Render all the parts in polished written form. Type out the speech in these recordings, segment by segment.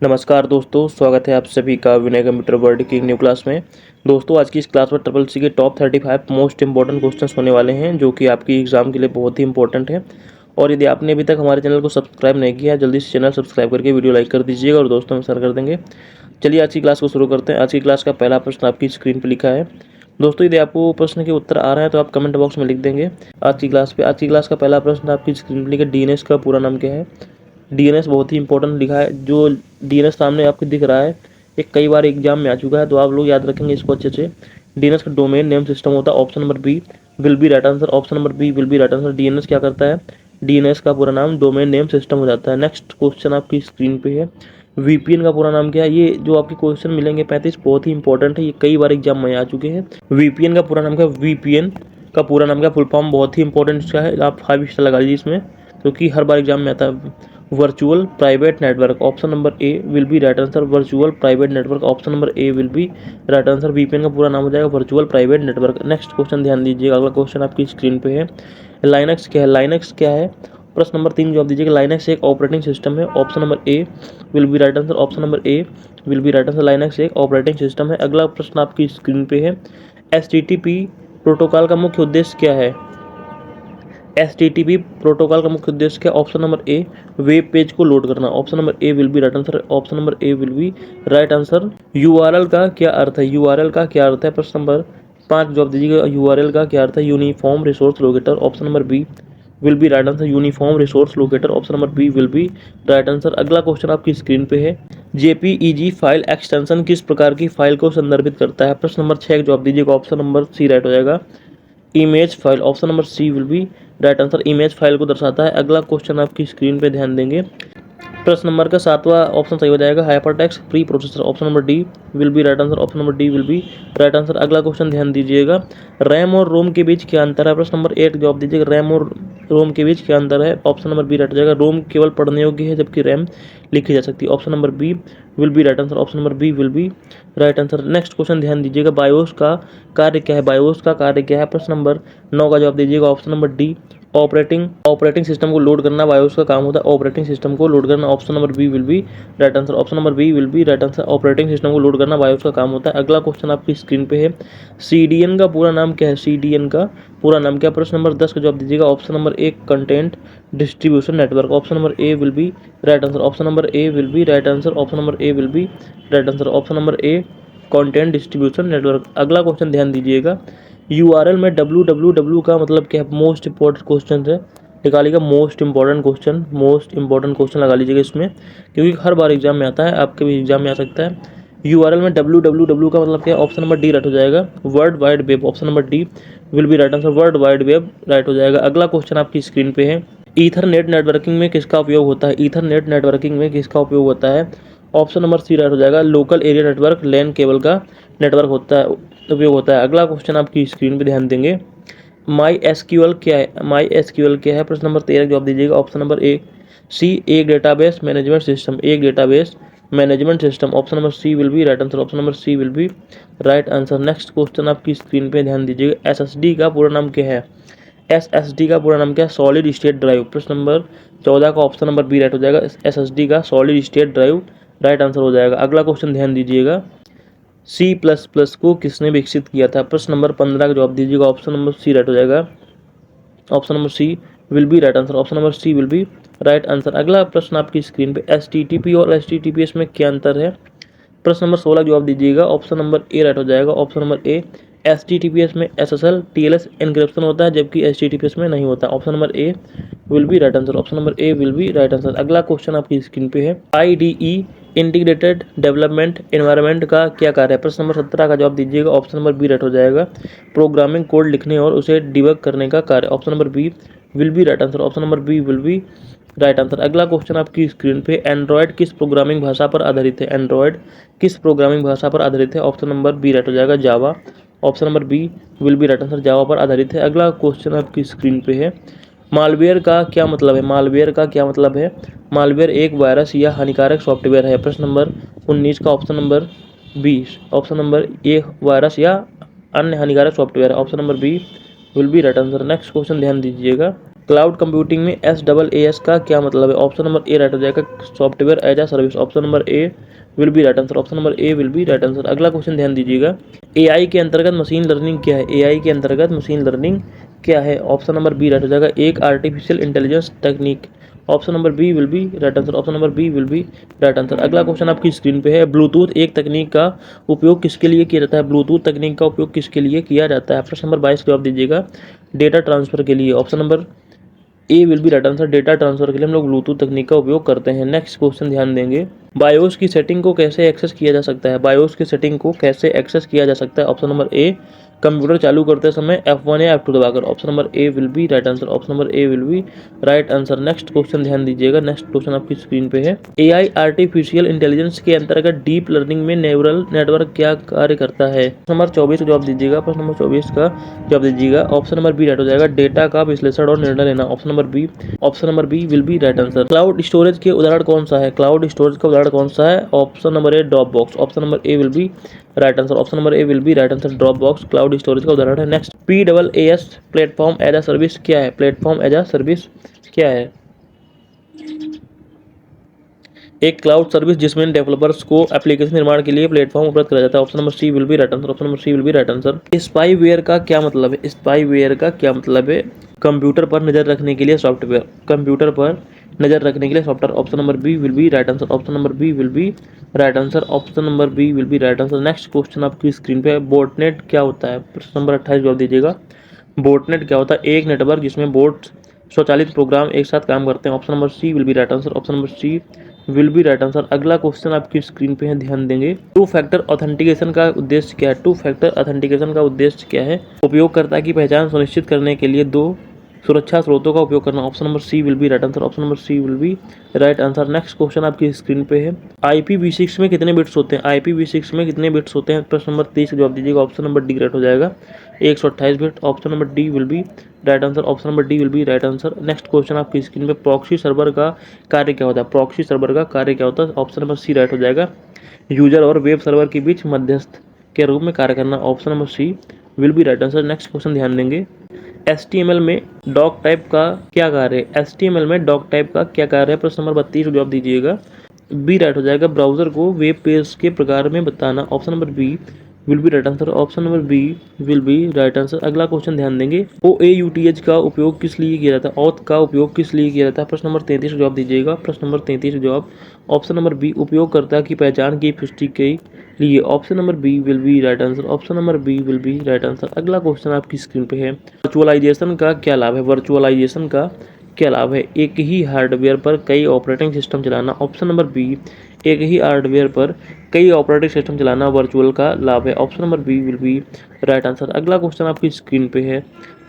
नमस्कार दोस्तों, स्वागत है आप सभी का विनय कंप्यूटर वर्ल्ड की एक न्यू क्लास में। दोस्तों, आज की इस क्लास में ट्रिपल सी के टॉप 35 मोस्ट इंपॉर्टेंट क्वेश्चंस होने वाले हैं, जो कि आपकी एग्जाम के लिए बहुत ही इंपॉर्टेंट है। और यदि आपने अभी तक हमारे चैनल को सब्सक्राइब नहीं किया है, जल्दी से चैनल सब्सक्राइब करके वीडियो लाइक कर दीजिएगा और दोस्तों में शेयर कर देंगे। चलिए आज की क्लास को शुरू करते हैं। आज की क्लास का पहला प्रश्न आपकी स्क्रीन पर लिखा है। दोस्तों, यदि आपको प्रश्न के उत्तर आ रहे हैं तो आप कमेंट बॉक्स में लिख देंगे। आज की क्लास का पहला प्रश्न आपकी स्क्रीन पर लिखा, डीएनएस का पूरा नाम क्या है। डीएनएस बहुत ही इंपॉर्टेंट लिखा है। जो डीएनएस सामने आपको दिख रहा है, ये कई बार एग्जाम में आ चुका है, तो आप लोग याद रखेंगे इसको अच्छे से। डीएनएस का डोमेन नेम सिस्टम होता है। Option number B will be right answer. Option number B will be right answer. DNS क्या करता है, डीएनएस का पूरा नाम डोमेन नेम सिस्टम हो जाता है। नेक्स्ट क्वेश्चन आपकी स्क्रीन पे है, वीपीएन का पूरा नाम क्या है। ये जो आपके क्वेश्चन मिलेंगे 35 बहुत ही इंपॉर्टेंट है, ये कई बार एग्जाम में आ चुके हैं। वीपीएन का पूरा नाम क्या है, वीपीएन का पूरा नाम क्या, फुल फॉर्म बहुत ही इंपॉर्टेंट इसका है, आप 5 स्टार लगा लीजिए इसमें, क्योंकि हर बार एग्जाम में आता है। Virtual private network, option number A will be right answer. Virtual private network, option number A will be right answer. VPN का पूरा नाम हो जाएगा virtual private network. Next question ध्यान दीजिएगा, अगला क्वेश्चन आपकी स्क्रीन पे है, लाइनक्स क्या है। लाइनक्स क्या है, प्रश्न नंबर 3 जवाब दीजिएगा। लाइनक्स एक ऑपरेटिंग सिस्टम है। Option number A will be right answer. Option number A will be right answer. Linux एक ऑपरेटिंग सिस्टम है। अगला प्रश्न आपकी स्क्रीन पे है, एचटीटीपी प्रोटोकॉल का मुख्य उद्देश्य क्या है। एचटीटीपी प्रोटोकॉल का मुख्य उद्देश्य क्या। ऑप्शन नंबर ए वेब पेज को लोड करना। Option number A will be right answer. Option number A will be right answer. URL का क्या अर्थ है। यूआरएल का क्या अर्थ है, प्रश्न नंबर 5 जवाब दीजिएगा। यूआरएल का क्या अर्थ है, uniform resource locator. Option number B will be right answer, uniform resource locator. Option number B will be right answer. अगला क्वेश्चन आपकी स्क्रीन पे है, जेपीईजी फाइल एक्सटेंशन किस प्रकार की फाइल को संदर्भित करता है। प्रश्न नंबर 6 जवाब दीजिएगा। ऑप्शन नंबर सी राइट हो जाएगा, image file. Option number C will be right answer, image file को दर्शाता है। अगला क्वेश्चन आपकी स्क्रीन पे ध्यान देंगे, प्रश्न नंबर का 7वां ऑप्शन सही हो जाएगा, hypertext pre processor. Option number D will be right answer. Option number D will be right answer. अगला क्वेश्चन ध्यान दीजिएगा, रैम और रोम के बीच क्या अंतर है। प्रश्न नंबर 8 जवाब दीजिएगा, रैम और रोम के बीच क्या अंतर है। ऑप्शन नंबर बी राइट हो जाएगा, रोम केवल पढ़ने योग्य है जबकि रैम लिखी जा सकती है। Option number B will be right answer. Option number B will be right answer. Next question ध्यान दीजिएगा, बायोस का कार्य क्या है। बायोस का कार्य क्या है, प्रश्न नंबर 9 का जवाब दीजिएगा। Option number D operating system को लोड करना बायोस का काम होता है। ऑपरेटिंग सिस्टम को लोड करना। Option number B will be right answer. Option number B will be right answer, operating system को लोड करना बायोस का काम होता है। अगला क्वेश्चन आपकी स्क्रीन पे है, सीडीएन का पूरा नाम क्या है। सीडीएन का पूरा नाम क्या, प्रश्न नंबर 10 का जवाब दीजिएगा। Option number a content distribution network. Option number A will be right answer. Option number A will be right answer. Option number A will be right answer. Option number a content distribution network. अगला question ध्यान दीजिएगा, URL में www का मतलब क्या है। Most important question है, निकालिएगा most important question लगा लीजिएगा इसमें, क्योंकि हर बार एग्जाम में आता है, आपके भी एग्जाम में आ सकता है। यूआरएल में www का मतलब क्या है। ऑप्शन नंबर डी राइट हो जाएगा, world wide web. Option number D will be right answer, world wide web right हो जाएगा। अगला क्वेश्चन आपकी स्क्रीन पे है, ईथरनेट नेटवर्किंग में किसका उपयोग होता है। ईथरनेट नेटवर्किंग में किसका उपयोग होता है। ऑप्शन नंबर सी राइट हो जाएगा, local area network LAN cable का नेटवर्क होता है, उपयोग होता है। अगला क्वेश्चन आपकी स्क्रीन पे ध्यान देंगे, माई एसक्यूएल क्या है। माई एसक्यूएल क्या है, प्रश्न नंबर 13 जवाब दीजिएगा। ऑप्शन नंबर ए सी एक डेटाबेस मैनेजमेंट सिस्टम। एक database management system. Option number C will be right answer. Option number C will be right answer. Next question आपकी स्क्रीन पे ध्यान दीजिएगा, एसएसडी का पूरा नाम क्या है। एसएसडी का पूरा नाम क्या है, सॉलिड स्टेट ड्राइव। प्रश्न नंबर 14 का ऑप्शन नंबर बी राइट हो जाएगा, एसएसडी का solid state drive right answer हो जाएगा। अगला क्वेश्चन ध्यान दीजिएगा, C++ को किसने विकसित किया था। प्रश्न नंबर 15 का जवाब दीजिएगा। ऑप्शन नंबर सी राइट हो जाएगा। Option number C will be right answer. Option number C will be right answer. अगला प्रश्न आपकी स्क्रीन पे, HTTP और HTTPS में क्या अंतर है। प्रश्न नंबर 16 जवाब दीजिएगा। ऑप्शन नंबर ए राइट हो जाएगा। ऑप्शन नंबर ए HTTPS में SSL TLS एन्क्रिप्शन होता है जबकि HTTPS में नहीं होता। Option number A will be right answer. Option number A will be right answer. अगला क्वेश्चन आपकी स्क्रीन पे है, IDE इंटीग्रेटेड डेवलपमेंट एनवायरनमेंट का क्या कार्य है। प्रश्न नंबर 17 का जवाब दीजिएगा। ऑप्शन नंबर बी राइट हो जाएगा, प्रोग्रामिंग कोड लिखने और उसे डिबग करने का कार्य। Option number B will be right answer. Option number B will be right answer. अगला क्वेश्चन आपकी स्क्रीन पे, एंड्रॉयड किस प्रोग्रामिंग भाषा पर आधारित है। एंड्रॉयड किस प्रोग्रामिंग भाषा पर आधारित है। ऑप्शन नंबर बी राइट हो जाएगा, Java. Option number B will be right answer, Java पर आधारित है। अगला क्वेश्चन आपकी स्क्रीन पे है, मालवेयर का क्या मतलब है। मालवेयर का क्या मतलब है। मालवेयर एक वायरस या हानिकारक सॉफ्टवेयर है। प्रश्न नंबर 19 का option number B, option number A virus या अन्य हानिकारक सॉफ्टवेयर है। Option number B will be right answer. Next question ध्यान दीजिएगा, क्लाउड कंप्यूटिंग में SaaS का क्या मतलब है? ऑप्शन नंबर ए राइट हो जाएगा, software as a service. Option number A will be right answer. Option number A will be right answer. अगला क्वेश्चन ध्यान दीजिएगा, एआई के अंतर्गत मशीन लर्निंग क्या है? एआई के अंतर्गत मशीन लर्निंग क्या है? ऑप्शन नंबर बी राइट हो जाएगा, एक artificial intelligence technique. Option number B will be right answer. Option number B will be right answer. अगला क्वेश्चन आपकी स्क्रीन पे है, ब्लूटूथ एक तकनीक का उपयोग किसके लिए किया जाता है? ब्लूटूथ तकनीक का उपयोग किसके लिए किया जाता है? प्रश्न नंबर 22 जवाब दीजिएगा, डेटा ट्रांसफर के लिए। Option number A will be right answer, data transfer के लिए हम लोग ब्लूटूथ तकनीक का उपयोग करते हैं। नेक्स्ट क्वेश्चन ध्यान देंगे, बायोस की सेटिंग को कैसे एक्सेस किया जा सकता है? बायोस की सेटिंग को कैसे एक्सेस किया जा सकता है? ऑप्शन नंबर ए कंप्यूटर चालू करते समय F1 या F2 दबाकर। Option number A will be right answer. Option number A will be right answer. Next question ध्यान दीजिएगा, नेक्स्ट क्वेश्चन आपकी स्क्रीन पे है, एआई आर्टिफिशियल इंटेलिजेंस के अंतर्गत डीप लर्निंग में न्यूरल नेटवर्क क्या कार्य करता है? नंबर 24 जवाब दीजिएगा, प्रश्न नंबर 24 का जवाब दीजिएगा। ऑप्शन नंबर बी राइट हो जाएगा, डेटा का विश्लेषण और निर्णय लेना। Option number B will be right answer. Cloud storage के उदाहरण कौन सा है? क्लाउड स्टोरेज का उदाहरण कौन सा है? Option number A Dropbox. Option number A will be right answer. Option number A will be right answer, Dropbox cloud storage का उदाहरण है। Next, PaaS platform as a service क्या है? प्लेटफॉर्म एज अ सर्विस क्या है? एक cloud service जिसमें developers को एप्लीकेशन निर्माण के लिए प्लेटफॉर्म उपलब्ध कराया जाता है। Option number C will be right answer. Option number C will be right answer. Spyware का क्या मतलब है? स्पाईवेयर का क्या मतलब है? कंप्यूटर पर नजर रखने के लिए सॉफ्टवेयर, कंप्यूटर पर नजर रखने के लिए software. Option number B will be right answer. Option number B will be right answer. Option number B will be right answer. Next question आपकी स्क्रीन पे है, बोटनेट क्या होता है? प्रश्न नंबर 28 जवाब दीजिएगा, बोटनेट क्या होता है? एक नेटवर्क जिसमें बोट स्वचालित प्रोग्राम एक साथ काम करते हैं। Option number C will be right answer. Option number C will be right answer. अगला क्वेश्चन आपकी स्क्रीन पे है, ध्यान देंगे, टू फैक्टर ऑथेंटिकेशन का उद्देश्य क्या है? टू फैक्टर ऑथेंटिकेशन का उद्देश्य क्या है? उपयोगकर्ता की पहचान सुनिश्चित करने के लिए दो सुरक्षा स्रोतों का उपयोग करना। Option number C will be right answer. Option number C will be right answer. Next question आपकी स्क्रीन पे है, IPv6 में कितने बिट्स होते हैं? IPv6 में कितने बिट्स होते हैं? प्रश्न नंबर 30 का जवाब दीजिएगा। ऑप्शन नंबर डी राइट हो जाएगा, 128 bit. Option number D will be right answer. Option number D will be right answer. Next question आपकी स्क्रीन पे, प्रॉक्सी सर्वर का कार्य क्या होता है? प्रॉक्सी सर्वर का कार्य क्या होता है? ऑप्शन नंबर सी राइट हो जाएगा, यूजर और वेब सर्वर के बीच मध्यस्थ के रूप में कार्य करना। Option number C will be right answer. Next question ध्यान देंगे, HTML में डॉक टाइप का क्या कार्य है? HTML में डॉक टाइप का क्या कार्य है? प्रश्न नंबर 32 को जवाब दीजिएगा, बी राइट हो जाएगा, ब्राउजर को वेब पेज के प्रकार में बताना। Option number B will be right answer. Option number B will be right answer. अगला क्वेश्चन ध्यान देंगे, OAuth का उपयोग किस लिए किया जाता है? ऑथ का उपयोग किस लिए किया जाता है? प्रश्न नंबर 33 को जवाब दीजिएगा, प्रश्न नंबर 33 का जवाब ऑप्शन नंबर बी, उपयोगकर्ता की पहचान की पुष्टि के लिए। Option number B will be right answer. Option number B will be right answer. अगला क्वेश्चन आपकी स्क्रीन पे है, वर्चुअलाइजेशन का क्या लाभ है? वर्चुअलाइजेशन का क्या लाभ है? एक ही हार्डवेयर पर कई ऑपरेटिंग सिस्टम चलाना। ऑप्शन नंबर बी, एक ही हार्डवेयर पर कई ऑपरेटिंग सिस्टम चलाना वर्चुअल का लाभ है। Option number B will be right answer. अगला क्वेश्चन आपकी स्क्रीन पे है,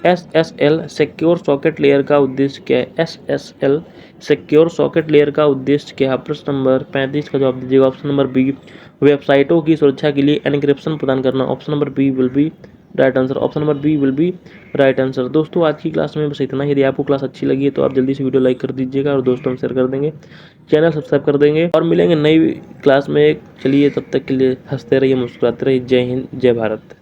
SSL सिक्योर सॉकेट लेयर का उद्देश्य क्या है? SSL सिक्योर सॉकेट लेयर का उद्देश्य क्या है? प्रश्न नंबर 35 का जवाब दीजिएगा। ऑप्शन नंबर बी, वेबसाइटों की सुरक्षा के लिए एन्क्रिप्शन प्रदान करना। Option number B will be right answer. Option number B will be right answer. दोस्तों आज की क्लास में बस इतना ही। यदि आपको क्लास अच्छी लगी है तो आप जल्दी से वीडियो लाइक कर दीजिएगा और दोस्तों में शेयर कर देंगे, चैनल सब्सक्राइब कर देंगे और मिलेंगे नई क्लास में। चलिए तब तक के लिए हंसते रहिए, मुस्कुराते रहिए। जय हिंद, जय भारत।